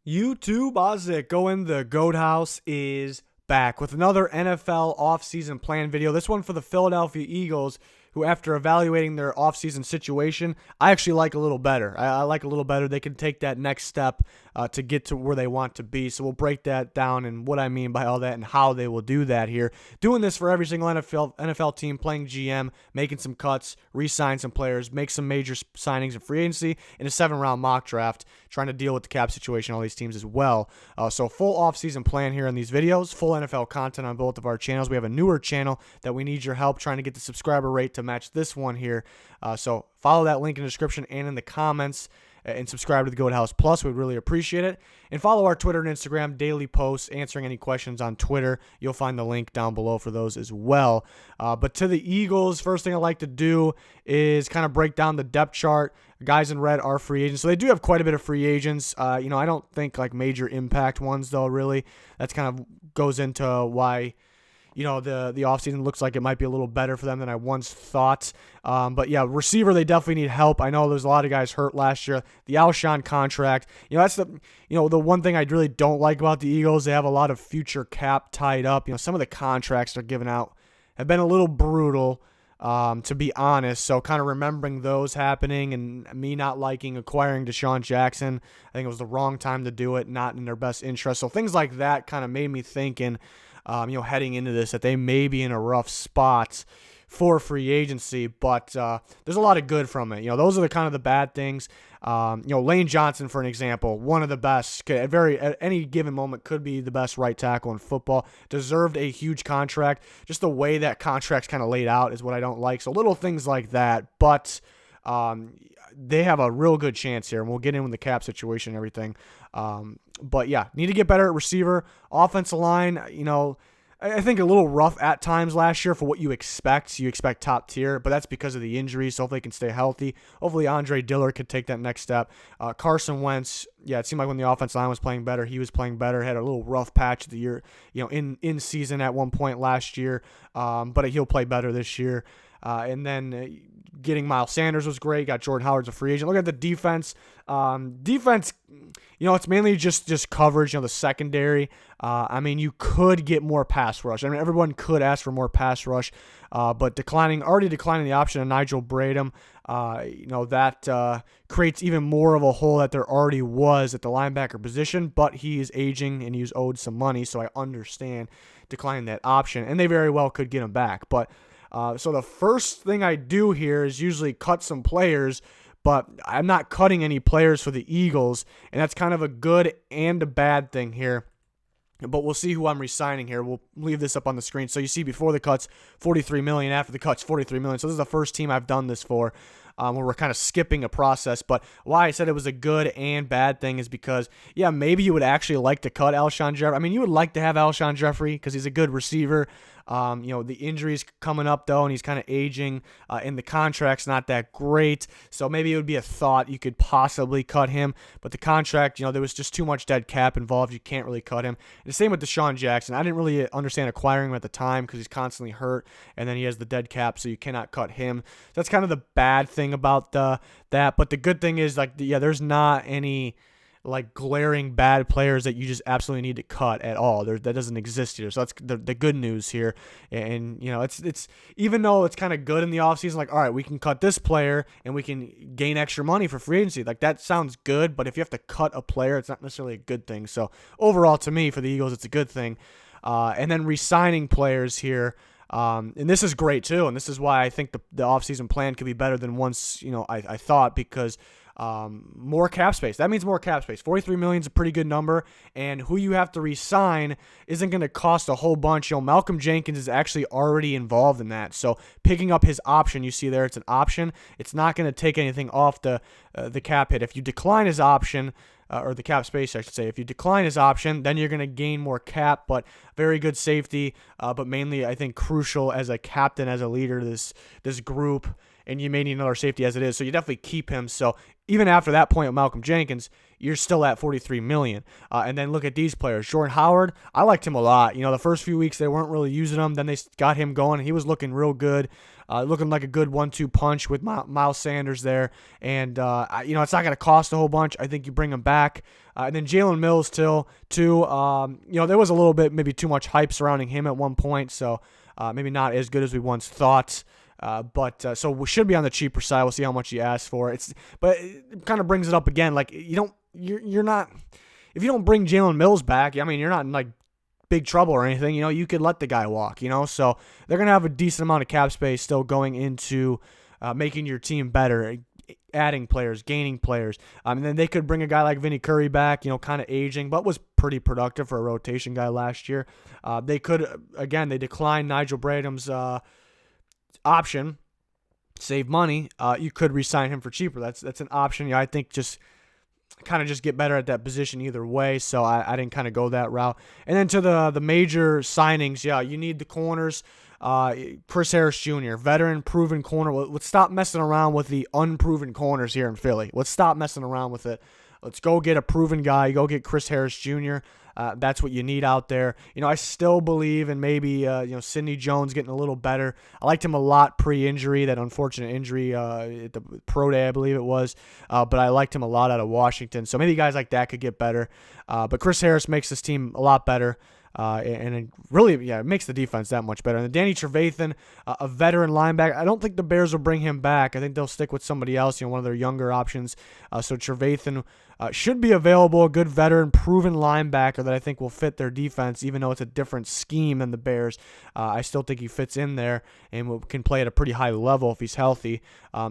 YouTube, Ozick, going the Goat House is back with another NFL offseason plan video. This one for the Philadelphia Eagles, who, after evaluating their offseason situation, I actually like a little better. I like a little better. They can take that next step to get to where they want to be. So we'll break that down and what I mean by all that and how they will do that here. Doing this for every single NFL team, playing GM, making some cuts, re-sign some players, make some major signings in free agency, in a 7-round mock draft, trying to deal with the cap situation, all these teams as well. So full offseason plan here in these videos, full NFL content on both of our channels. We have a newer channel that we need your help trying to get the subscriber rate to match this one here. So follow that link in the description and in the comments, and subscribe to the Goat House Plus. We'd really appreciate it. And follow our Twitter and Instagram, daily posts, answering any questions on Twitter. You'll find the link down below for those as well. But to the Eagles, first thing I like to do is kind of break down the depth chart. Guys in red are free agents. So they do have quite a bit of free agents. I don't think like major impact ones, though, really. That's kind of goes into why the offseason looks like it might be a little better for them than I once thought. But yeah, receiver, they definitely need help. I know there's a lot of guys hurt last year. The Alshon contract, that's the one thing I really don't like about the Eagles. They have a lot of future cap tied up. Some of the contracts they're giving out have been a little brutal, to be honest. So kind of remembering those happening and me not liking acquiring Deshaun Jackson, I think it was the wrong time to do it, not in their best interest. So things like that kind of made me thinking, heading into this, that they may be in a rough spot for free agency, but there's a lot of good from it. Those are the kind of the bad things. Lane Johnson, for an example, one of the best, at any given moment could be the best right tackle in football. Deserved a huge contract. Just the way that contract's kind of laid out is what I don't like. So little things like that, but they have a real good chance here, and we'll get in with the cap situation and everything. But yeah, need to get better at receiver. Offensive line, I think a little rough at times last year for what you expect. You expect top tier, but that's because of the injuries. So hopefully they can stay healthy. Hopefully Andre Dillard could take that next step. Carson Wentz, it seemed like when the offensive line was playing better, he was playing better. Had a little rough patch of the year, in season at one point last year, but he'll play better this year. And then getting Miles Sanders was great. Got Jordan Howard's a free agent. Look at the defense. Defense, it's mainly just coverage, the secondary. You could get more pass rush. Everyone could ask for more pass rush, but already declining the option of Nigel Bradham, that creates even more of a hole that there already was at the linebacker position, but he is aging and he's owed some money, so I understand declining that option, and they very well could get him back. But so the first thing I do here is usually cut some players, but I'm not cutting any players for the Eagles, and that's kind of a good and a bad thing here. But we'll see who I'm re-signing here. We'll leave this up on the screen. So you see before the cuts, $43 million. After the cuts, $43 million. So this is the first team I've done this for, where we're kind of skipping a process. But why I said it was a good and bad thing is because, maybe you would actually like to cut Alshon Jeffrey. You would like to have Alshon Jeffrey because he's a good receiver. The injuries coming up, though, and he's kind of aging, and the contract's not that great. So maybe it would be a thought you could possibly cut him. But the contract, there was just too much dead cap involved. You can't really cut him. And the same with Deshaun Jackson. I didn't really understand acquiring him at the time because he's constantly hurt, and then he has the dead cap, so you cannot cut him. So that's kind of the bad thing about that. But the good thing is, there's not any glaring bad players that you just absolutely need to cut at all. That doesn't exist here. So that's the good news here. And it's even though it's kind of good in the offseason, all right, we can cut this player and we can gain extra money for free agency. That sounds good, but if you have to cut a player, it's not necessarily a good thing. So overall, to me, for the Eagles, it's a good thing. And then re-signing players here. And this is great too, and this is why I think the offseason plan could be better than once I thought, because more cap space. That means more cap space. $43 million is a pretty good number, and who you have to re-sign isn't going to cost a whole bunch. Malcolm Jenkins is actually already involved in that, so picking up his option, you see there, it's an option. It's not going to take anything off the cap hit. If you decline his option, or the cap space, I should say. If you decline his option, then you're going to gain more cap, but very good safety, but mainly, I think, crucial as a captain, as a leader, this group, and you may need another safety as it is, so you definitely keep him. So even after that point with Malcolm Jenkins, you're still at $43 million. And then look at these players. Jordan Howard, I liked him a lot. The first few weeks they weren't really using him. Then they got him going. He was looking real good. Looking like a good 1-2 punch with Miles Sanders there. And, it's not going to cost a whole bunch. I think you bring him back. And then Jalen Mills, too. There was a little bit, maybe too much hype surrounding him at one point. So maybe not as good as we once thought. So we should be on the cheaper side. We'll see how much he asks for. But it kind of brings it up again. Like, you're not, if you don't bring Jalen Mills back, you're not in, like, big trouble or anything. You could let the guy walk, so they're going to have a decent amount of cap space still going into making your team better, adding players, gaining players. And then they could bring a guy like Vinny Curry back, kind of aging, but was pretty productive for a rotation guy last year. They could, again, they declined Nigel Bradham's option, save money. You could re-sign him for cheaper. That's an option. I think just get better at that position either way. So I didn't kind of go that route. And then to the major signings, you need the corners. Chris Harris Jr., veteran, proven corner. Let's stop messing around with the unproven corners here in Philly. Let's stop messing around with it. Let's go get a proven guy. Go get Chris Harris Jr. That's what you need out there. I still believe in maybe Sidney Jones getting a little better. I liked him a lot pre-injury, that unfortunate injury at the pro day, I believe it was. But I liked him a lot out of Washington. So maybe guys like that could get better. But Chris Harris makes this team a lot better. And it really, it makes the defense that much better. And then Danny Trevathan, a veteran linebacker. I don't think the Bears will bring him back. I think they'll stick with somebody else, one of their younger options. So Trevathan should be available, a good veteran, proven linebacker that I think will fit their defense, even though it's a different scheme than the Bears. I still think he fits in there and can play at a pretty high level if he's healthy.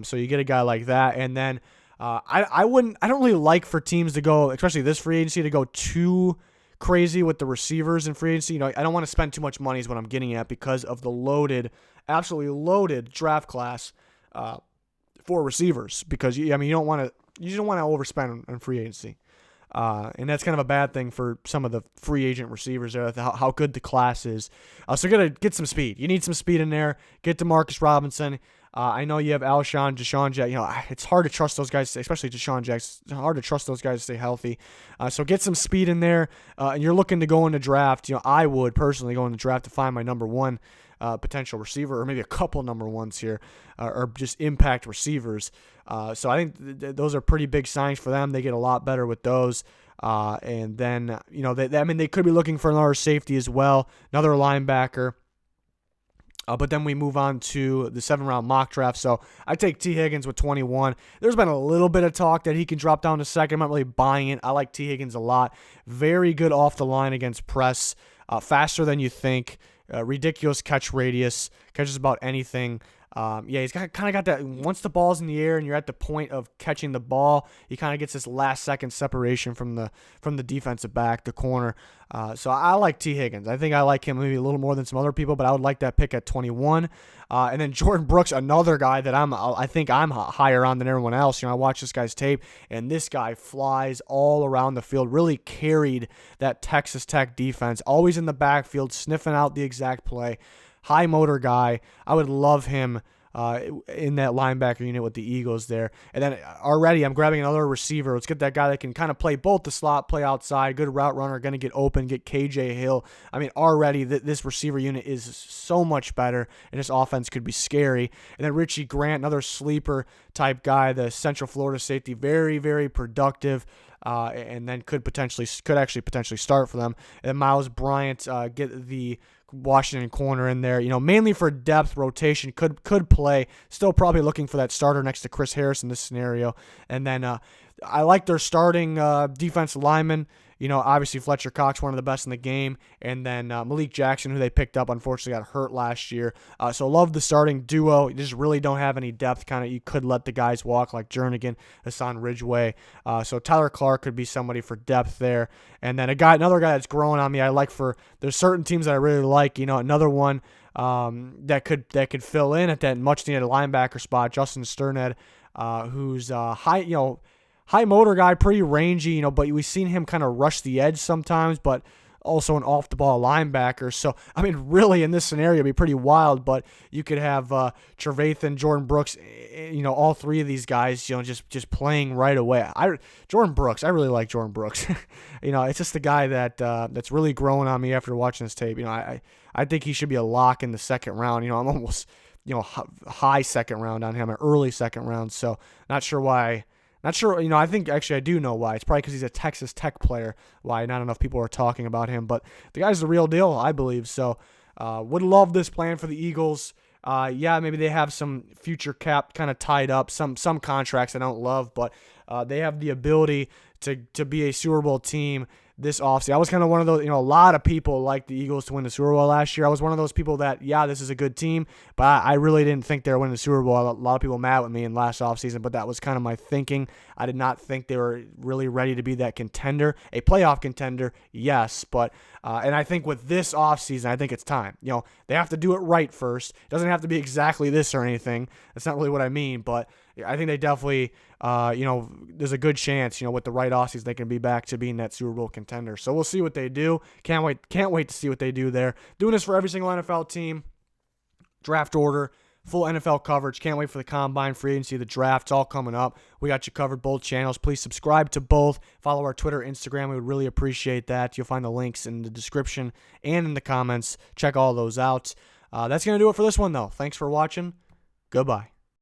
So you get a guy like that. And then I don't really like for teams to go, especially this free agency, to go too crazy with the receivers in free agency. I don't want to spend too much money is what I'm getting at, because of the absolutely loaded draft class for receivers. Because you don't want to overspend on free agency, and that's kind of a bad thing for some of the free agent receivers there. How good the class is. So you gotta get some speed. You need some speed in there. Get Demarcus Robinson. I know you have Alshon, Deshaun Jackson. It's hard to trust those guys, especially Deshaun Jackson. It's hard to trust those guys to stay healthy. So get some speed in there. And you're looking to go in the draft. I would personally go in the draft to find my number one potential receiver, or maybe a couple number ones here, or just impact receivers. So I think those are pretty big signs for them. They get a lot better with those. And then, they could be looking for another safety as well, another linebacker. But then we move on to the 7th-round mock draft. So I take T. Higgins with 21. There's been a little bit of talk that he can drop down to second. I'm not really buying it. I like T. Higgins a lot. Very good off the line against press. Faster than you think. Ridiculous catch radius. Catches about anything. He's kind of got that. Once the ball's in the air and you're at the point of catching the ball, he kind of gets this last second separation from the defensive back, the corner. So I like T. Higgins. I think I like him maybe a little more than some other people, but I would like that pick at 21. And then Jordan Brooks, another guy that I think I'm higher on than everyone else. I watched this guy's tape, and this guy flies all around the field. Really carried that Texas Tech defense. Always in the backfield, sniffing out the exact play. High motor guy. I would love him in that linebacker unit with the Eagles there. And then already I'm grabbing another receiver. Let's get that guy that can kind of play both the slot, play outside, good route runner, going to get open, get KJ Hill. Already this receiver unit is so much better, and this offense could be scary. And then Richie Grant, another sleeper type guy, the Central Florida safety, very, very productive. And then could actually potentially start for them. And then Miles Bryant, get the Washington corner in there, mainly for depth rotation, could play. Still probably looking for that starter next to Chris Harris in this scenario. And then I like their starting defensive lineman. Obviously Fletcher Cox, one of the best in the game. And then Malik Jackson, who they picked up, unfortunately got hurt last year. So love the starting duo. You just really don't have any depth. You could let the guys walk like Jernigan, Hassan Ridgeway. So Tyler Clark could be somebody for depth there. And then another guy that's growing on me. There's certain teams that I really like. Another one that could fill in at that much needed linebacker spot, Justin Sterned, who's high motor guy, pretty rangy, but we've seen him kind of rush the edge sometimes, but also an off-the-ball linebacker. So, I mean, really, in this scenario, it'd be pretty wild, but you could have Trevathan, Jordan Brooks, all three of these guys, just playing right away. Jordan Brooks, I really like Jordan Brooks. It's just the guy that's really growing on me after watching this tape. I think he should be a lock in the second round. I'm almost, high second round on him, an early second round. So, not sure why. Not sure, I think actually I do know why. It's probably because he's a Texas Tech player, why not enough people are talking about him. But the guy's the real deal, I believe. So, would love this plan for the Eagles. Maybe they have some future cap kind of tied up, some contracts I don't love, but they have the ability to be a Super Bowl team this offseason. I was kind of one of those, a lot of people liked the Eagles to win the Super Bowl last year. I was one of those people that, this is a good team, but I really didn't think they were winning the Super Bowl. A lot of people mad with me in last offseason, but that was kind of my thinking. I did not think they were really ready to be that contender. A playoff contender, yes, but and I think with this offseason, I think it's time. They have to do it right first. It doesn't have to be exactly this or anything. That's not really what I mean, but I think they definitely, there's a good chance, with the right offseason, they can be back to being that Super Bowl contender. So we'll see what they do. Can't wait to see what they do there. Doing this for every single NFL team. Draft order, full NFL coverage. Can't wait for the combine, free agency, the draft's all coming up. We got you covered, both channels. Please subscribe to both. Follow our Twitter, Instagram. We would really appreciate that. You'll find the links in the description and in the comments. Check all those out. That's going to do it for this one, though. Thanks for watching. Goodbye.